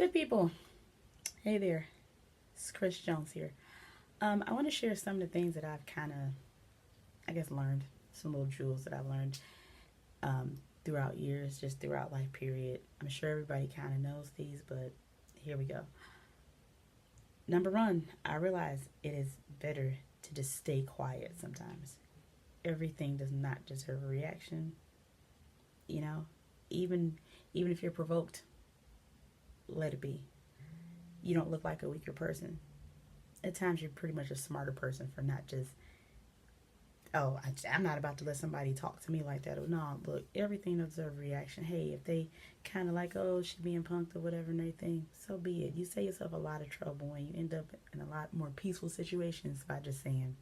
Good people. Hey there. It's Chris Jones here. I want to share some of the things that I've kind of, learned. Some little jewels that I've learned throughout years, just throughout life period. I'm sure everybody kind of knows these, but here we go. Number one, I realize it is better to just stay quiet sometimes. Everything does not deserve a reaction, you know? Even even if you're provoked, let it be. You don't look like a weaker person. At times you're pretty much a smarter person for not just, I'm not about to let somebody talk to me like that. Or no, look, everything deserves a reaction. Hey, if they kind of like, oh, she being punked or whatever and everything, so be it. You save yourself a lot of trouble when you end up in a lot more peaceful situations by just saying,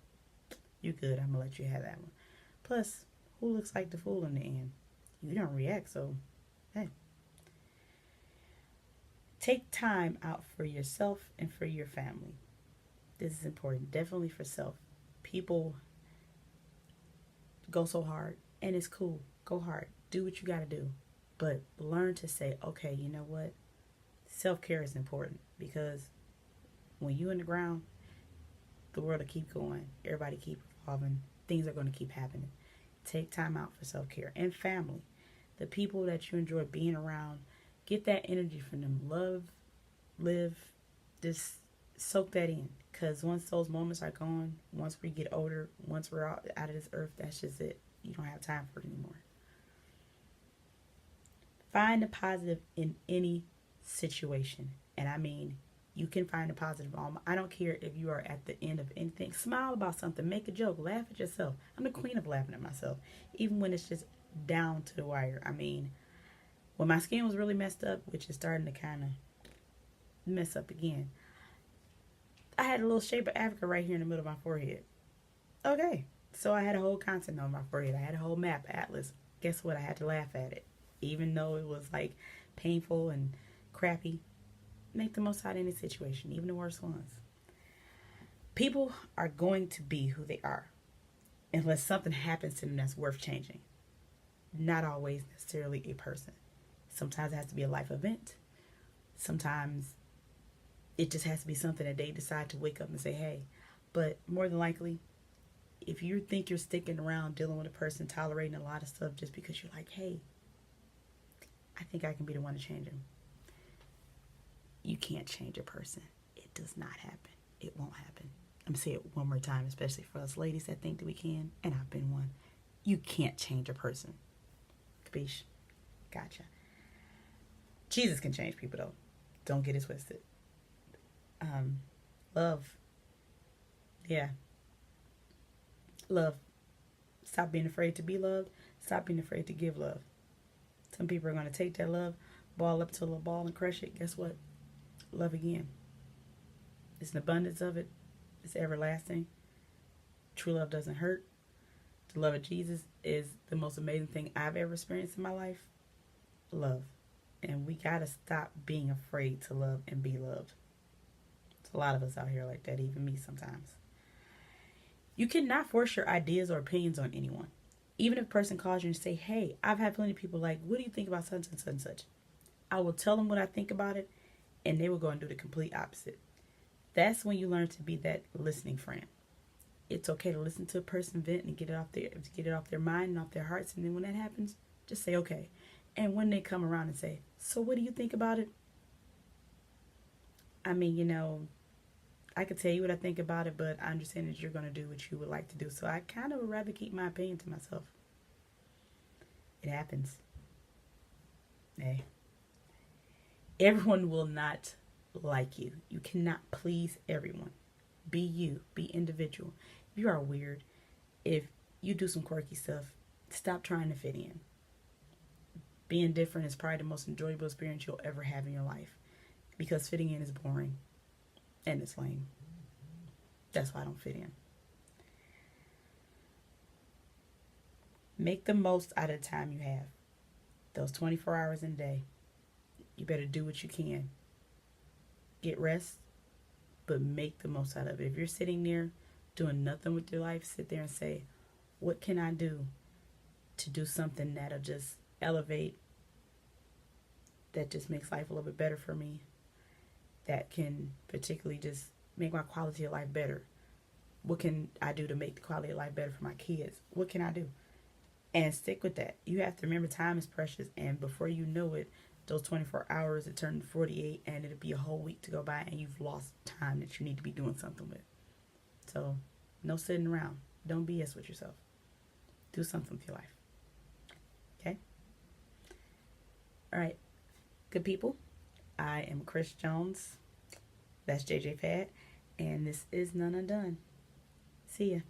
you good, I'm going to let you have that one. Plus, who looks like the fool in the end? You don't react, so, hey. Take time out for yourself and for your family. This is important, definitely for self. People go so hard, and it's cool. Go hard. Do what you got to do. But learn to say, okay, you know what? Self-care is important because when you in the ground, the world will keep going. Everybody keep evolving. Things are going to keep happening. Take time out for self-care and family. The people that you enjoy being around, get that energy from them. Love, live, just soak that in. Because once those moments are gone, once we get older, once we're out of this earth, that's just it. You don't have time for it anymore. Find the positive in any situation. And I mean, you can find the positive. I don't care if you are at the end of anything. Smile about something. Make a joke. Laugh at yourself. I'm the queen of laughing at myself. Even when it's just down to the wire. I mean, when my skin was really messed up, which is starting to kind of mess up again, I had a little shape of Africa right here in the middle of my forehead. Okay. So I had a whole continent on my forehead. I had a whole map, atlas. Guess what? I had to laugh at it. Even though it was like painful and crappy. Make the most out of any situation, even the worst ones. People are going to be who they are unless something happens to them that's worth changing. Not always necessarily a person. Sometimes it has to be a life event. Sometimes it just has to be something that they decide to wake up and say, hey. But more than likely, if you think you're sticking around dealing with a person, tolerating a lot of stuff just because you're like, hey, I think I can be the one to change them. You can't change a person. It does not happen. It won't happen. I'm going to say it one more time, especially for us ladies that think that we can, and I've been one. You can't change a person. Capiche? Gotcha. Jesus can change people, though. Don't get it twisted. Love. Yeah. Love. Stop being afraid to be loved. Stop being afraid to give love. Some people are going to take that love, ball up to a little ball and crush it. Guess what? Love again. It's an abundance of it. It's everlasting. True love doesn't hurt. The love of Jesus is the most amazing thing I've ever experienced in my life. Love. And we got to stop being afraid to love and be loved. There's a lot of us out here like that, even me sometimes. You cannot force your ideas or opinions on anyone. Even if a person calls you and say, hey, I've had plenty of people like, what do you think about such and such and such? I will tell them what I think about it, and they will go and do the complete opposite. That's when you learn to be that listening friend. It's okay to listen to a person vent and get it off their mind and off their hearts, and then when that happens, just say okay. And when they come around and say, so what do you think about it? I mean, I could tell you what I think about it, but I understand that you're going to do what you would like to do. So I kind of would rather keep my opinion to myself. It happens. Hey. Everyone will not like you. You cannot please everyone. Be you. Be individual. If you are weird, if you do some quirky stuff, stop trying to fit in. Being different is probably the most enjoyable experience you'll ever have in your life. Because fitting in is boring. And it's lame. That's why I don't fit in. Make the most out of the time you have. Those 24 hours in a day. You better do what you can. Get rest, but make the most out of it. If you're sitting there doing nothing with your life, sit there and say, what can I do to do something that'll just elevate, that just makes life a little bit better for me? that can particularly just make my quality of life better? What can I do to make the quality of life better for my kids? What can I do? And stick with that. You have to remember time is precious, and before you know it, those 24 hours it turned 48, and it'll be a whole week to go by, and you've lost time that you need to be doing something with. So, no sitting around. Don't BS with yourself. Do something with your life. Okay? All right. Good people. I am Chris Jones. That's JJ Fad. And this is None Undone. See ya.